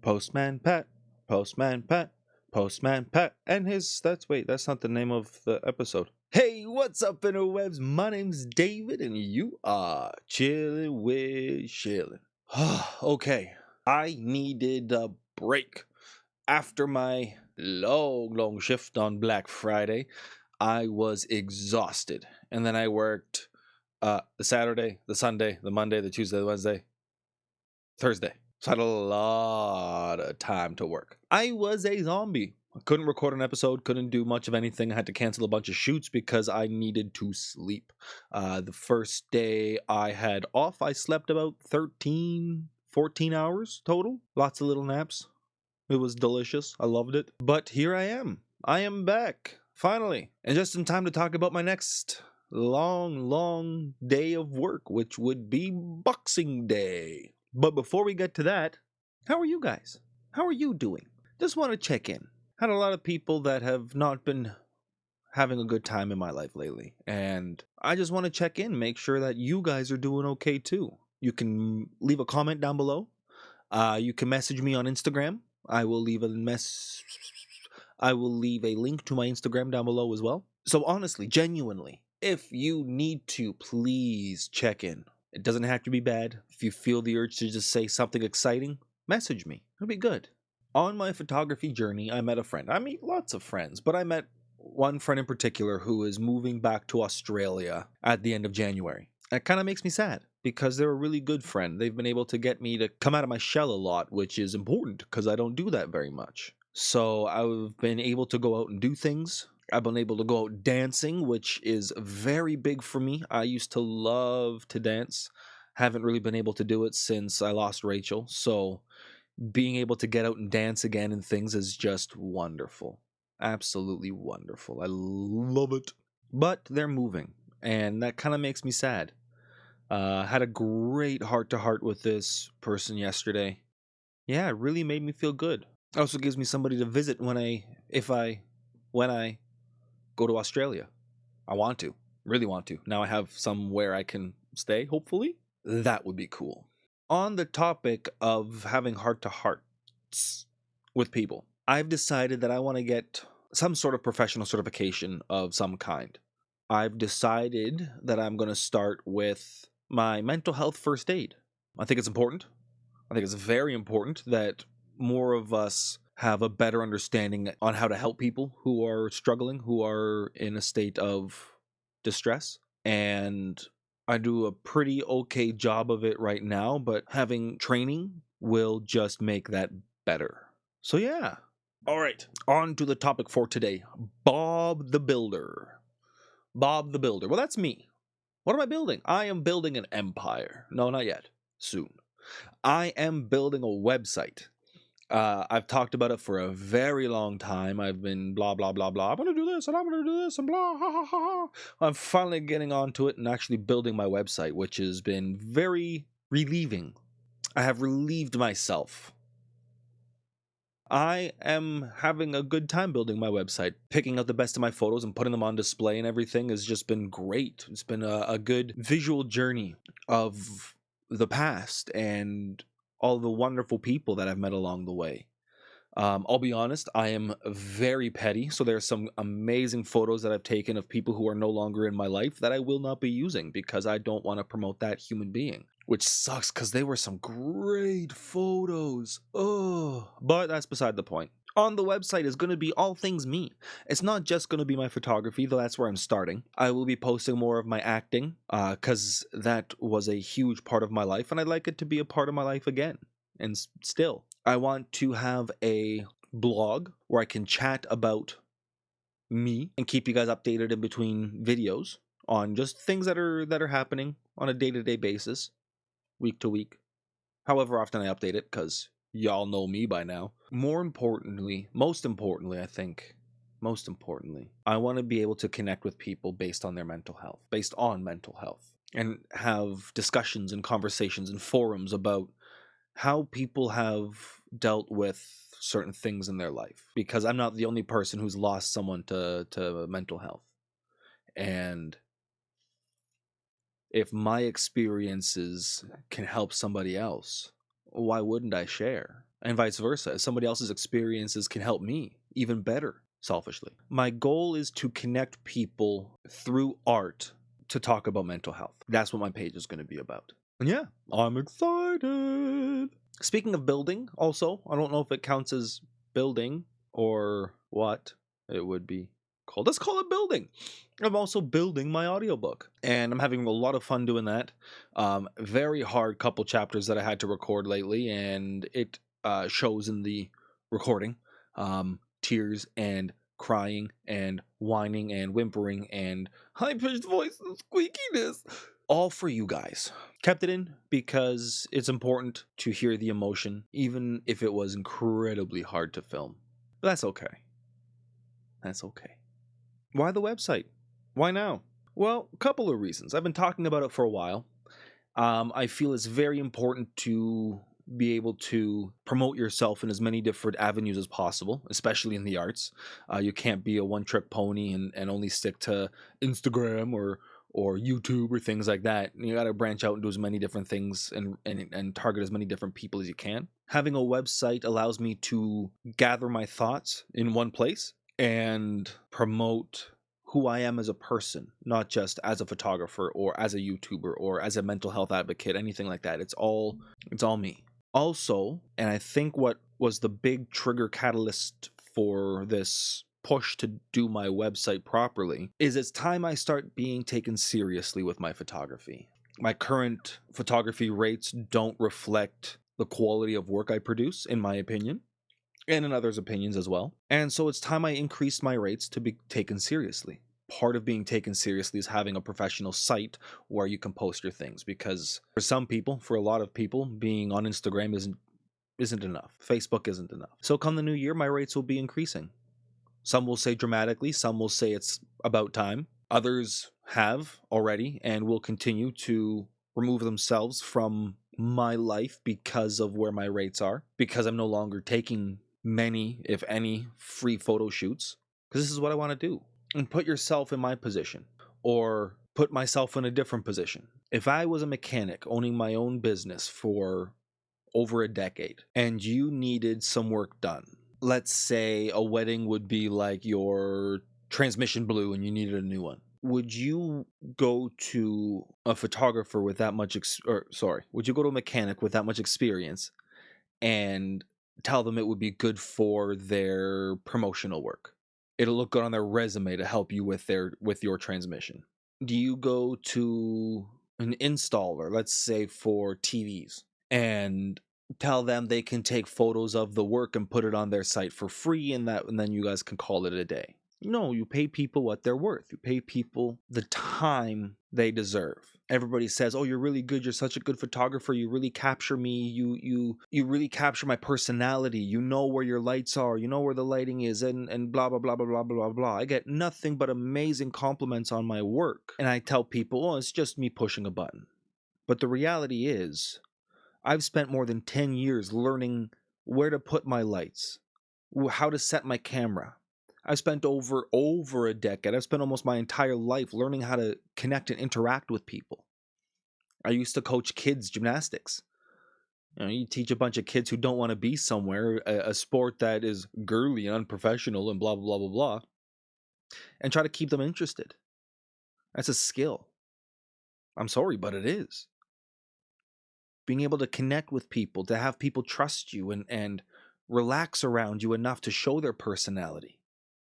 Postman Pat, Postman Pat, Postman Pat, and that's not the name of the episode. Hey, what's up, interwebs? My name's David, and you are chilling with Schilling. Okay, I needed a break. After my long shift on Black Friday, I was exhausted. And then I worked the Saturday, the Sunday, the Monday, the Tuesday, the Wednesday, Thursday. So I had a lot of time to work. I was a zombie. I couldn't record an episode, couldn't do much of anything. I had to cancel a bunch of shoots because I needed to sleep. The first day I had off, I slept about 13, 14 hours total. Lots of little naps. It was delicious. I loved it. But here I am. I am back. Finally. And just in time to talk about my next long day of work, which would be Boxing Day. But before we get to that, how are you guys? How are you doing? Just want to check in. Had a lot of people that have not been having a good time in my life lately. And I just want to check in, make sure that you guys are doing okay too. You can leave a comment down below. You can message me on Instagram. I will leave a link to my Instagram down below as well. So honestly, genuinely, if you need to, please check in. It doesn't have to be bad. If you feel the urge to just say something exciting, message me. It'll be good. On my photography journey, I met a friend. I meet lots of friends, but I met one friend in particular who is moving back to Australia at the end of January. It kind of makes me sad because they're a really good friend. They've been able to get me to come out of my shell a lot, which is important because I don't do that very much. So I've been able to go out and do things. I've been able to go out dancing, which is very big for me. I used to love to dance. Haven't really been able to do it since I lost Rachel. So being able to get out and dance again and things is just wonderful. Absolutely wonderful. I love it. But they're moving, and that kind of makes me sad. Had a great heart-to-heart with this person yesterday. Yeah, it really made me feel good. It also gives me somebody to visit when I go to Australia. I want to, really want to. Now I have somewhere I can stay, hopefully. That would be cool. On the topic of having heart-to-hearts with people, I've decided that I want to get some sort of professional certification of some kind. I've decided that I'm going to start with my mental health first aid. I think it's important. I think it's very important that more of us have a better understanding on how to help people who are struggling, who are in a state of distress. And I do a pretty okay job of it right now, but having training will just make that better. So yeah. All right, on to the topic for today. Bob the Builder. Bob the Builder. Well, that's me. What am I building? I am building an empire. No, not yet. Soon. I am building a website. I've talked about it for a very long time. I've been blah, blah, blah, blah. I'm going to do this and I'm going to do this and blah, ha, ha, ha, ha. I'm finally getting onto it and actually building my website, which has been very relieving. I have relieved myself. I am having a good time building my website. Picking out the best of my photos and putting them on display and everything has just been great. It's been a good visual journey of the past and all the wonderful people that I've met along the way. I'll be honest, I am very petty, so there are some amazing photos that I've taken of people who are no longer in my life that I will not be using because I don't want to promote that human being. Which sucks because they were some great photos. Oh, but that's beside the point. On the website is going to be all things me. It's not just going to be my photography, though that's where I'm starting. I will be posting more of my acting, because that was a huge part of my life, and I'd like it to be a part of my life again. And still, I want to have a blog where I can chat about me and keep you guys updated in between videos on just things that are happening on a day-to-day basis. Week to week, however often I update it, because y'all know me by now. Most importantly, I want to be able to connect with people based on mental health, and have discussions and conversations and forums about how people have dealt with certain things in their life, because I'm not the only person who's lost someone to mental health. And if my experiences can help somebody else, why wouldn't I share? and vice versa. Somebody else's experiences can help me even better, selfishly. My goal is to connect people through art to talk about mental health. That's what my page is going to be about. And yeah, I'm excited. Speaking of building, also, I don't know if it counts as building or what it would be called. Let's call it building. I'm also building my audiobook, and I'm having a lot of fun doing that. Very hard couple chapters that I had to record lately, and it shows in the recording. Tears and crying and whining and whimpering and high-pitched voice and squeakiness. All for you guys. Kept it in because it's important to hear the emotion, even if it was incredibly hard to film. But that's okay. That's okay. Why the website? Why now? Well, a couple of reasons. I've been talking about it for a while. I feel it's very important to be able to promote yourself in as many different avenues as possible, especially in the arts. You can't be a one-trick pony and only stick to Instagram or YouTube or things like that. You got to branch out and do as many different things and target as many different people as you can. Having a website allows me to gather my thoughts in one place and promote who I am as a person, not just as a photographer or as a YouTuber or as a mental health advocate, anything like that. It's all me. Also, and I think what was the big trigger catalyst for this push to do my website properly is it's time I start being taken seriously with my photography. My current photography rates don't reflect the quality of work I produce, in my opinion, and in others' opinions as well. And so it's time I increased my rates to be taken seriously. Part of being taken seriously is having a professional site where you can post your things, because for some people, for a lot of people, being on Instagram isn't enough. Facebook isn't enough. So come the new year, my rates will be increasing. Some will say dramatically, some will say it's about time. Others have already and will continue to remove themselves from my life because of where my rates are, because I'm no longer taking many, if any, free photo shoots, because this is what I want to do. And put yourself in my position, or put myself in a different position. If I was a mechanic owning my own business for over a decade and you needed some work done, let's say a wedding would be like your transmission blew and you needed a new one, would you go to a photographer with that much would you go to a mechanic with that much experience and tell them it would be good for their promotional work? It'll look good on their resume to help you with your transmission. Do you go to an installer, let's say for TVs, and tell them they can take photos of the work and put it on their site for free, and then you guys can call it a day? No, you pay people what they're worth. You pay people the time they deserve. Everybody says, "Oh, you're really good. You're such a good photographer. You really capture me. You really capture my personality. You know where your lights are. You know where the lighting is, and blah blah blah blah blah blah blah." I get nothing but amazing compliments on my work, and I tell people, "Oh, it's just me pushing a button." But the reality is, I've spent more than 10 years learning where to put my lights, how to set my camera. I've spent over a decade. I've spent almost my entire life learning how to connect and interact with people. I used to coach kids gymnastics. You teach a bunch of kids who don't want to be somewhere, a sport that is girly and unprofessional and blah, blah, blah, blah, blah, and try to keep them interested. That's a skill. I'm sorry, but it is. Being able to connect with people, to have people trust you and relax around you enough to show their personality.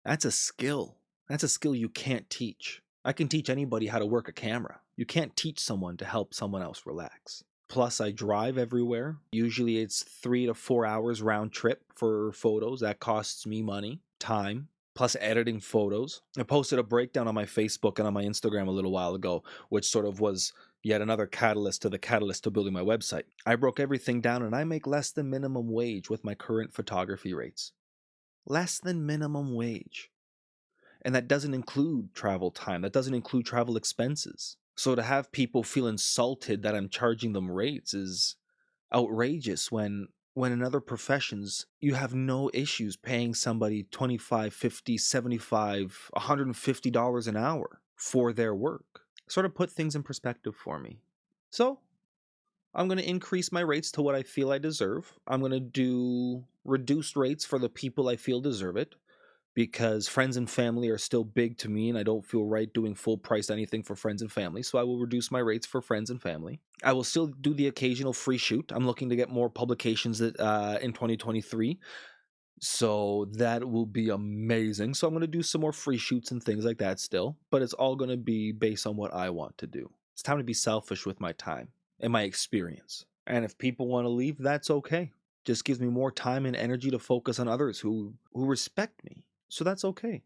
That's a skill. That's a skill you can't teach. I can teach anybody how to work a camera. You can't teach someone to help someone else relax. Plus, I drive everywhere. Usually it's 3 to 4 hours round trip for photos. That costs me money, time, plus editing photos. I posted a breakdown on my Facebook and on my Instagram a little while ago, which sort of was yet another catalyst to building my website. I broke everything down, and I make less than minimum wage with my current photography rates. Less than minimum wage. And that doesn't include travel time. That doesn't include travel expenses. So to have people feel insulted that I'm charging them rates is outrageous, when in other professions you have no issues paying somebody $25, $50, $75, $150 an hour for their work. Sort of put things in perspective for me. So I'm going to increase my rates to what I feel I deserve. I'm going to do reduced rates for the people I feel deserve it, because friends and family are still big to me and I don't feel right doing full price anything for friends and family. So I will reduce my rates for friends and family. I will still do the occasional free shoot. I'm looking to get more publications that, in 2023. So that will be amazing. So I'm going to do some more free shoots and things like that still, but it's all going to be based on what I want to do. It's time to be selfish with my time and my experience. And if people want to leave, that's okay. Just gives me more time and energy to focus on others who respect me. So that's okay.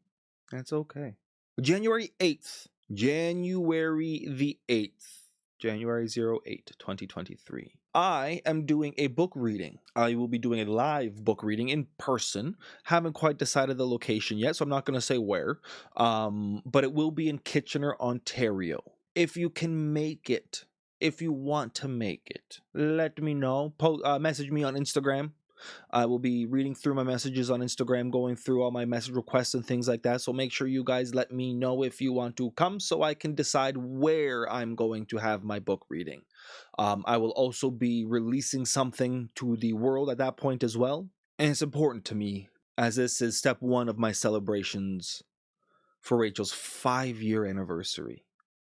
That's okay. January 8th. January the 8th. January 08, 2023. I am doing a book reading. I will be doing a live book reading in person. Haven't quite decided the location yet, so I'm not going to say where. But it will be in Kitchener, Ontario. If you can make it, if you want to make it, let me know. Message me on Instagram. I will be reading through my messages on Instagram, going through all my message requests and things like that. So make sure you guys let me know if you want to come so I can decide where I'm going to have my book reading. I will also be releasing something to the world at that point as well. And it's important to me, as this is step one of my celebrations for Rachel's 5-year anniversary.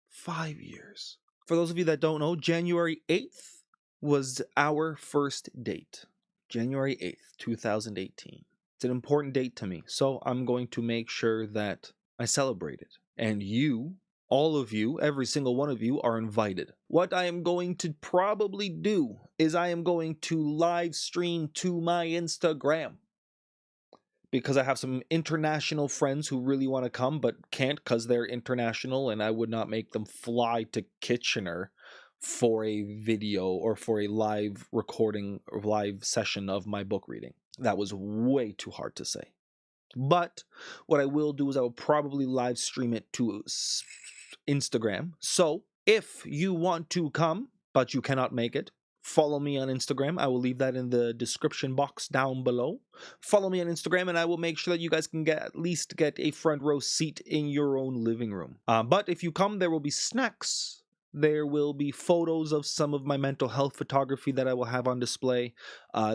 5 years. For those of you that don't know, January 8th was our first date. January 8th, 2018. It's an important date to me, so I'm going to make sure that I celebrate it. And you, all of you, every single one of you are invited. What I am going to probably do is I am going to live stream to my Instagram, because I have some international friends who really want to come but can't because they're international, and I would not make them fly to Kitchener for a video or for a live recording or live session of my book reading. That was way too hard to say. But what I will do is I will probably live stream it to Instagram. So if you want to come but you cannot make it, follow me on Instagram. I will leave that in the description box down below. Follow me on Instagram and I will make sure that you guys can at least get a front row seat in your own living room. But if you come, there will be snacks. There will be photos of some of my mental health photography that I will have on display.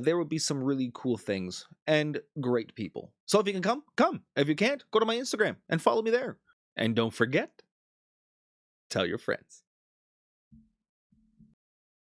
There will be some really cool things and great people. So if you can come, come. If you can't, go to my Instagram and follow me there. And don't forget, tell your friends.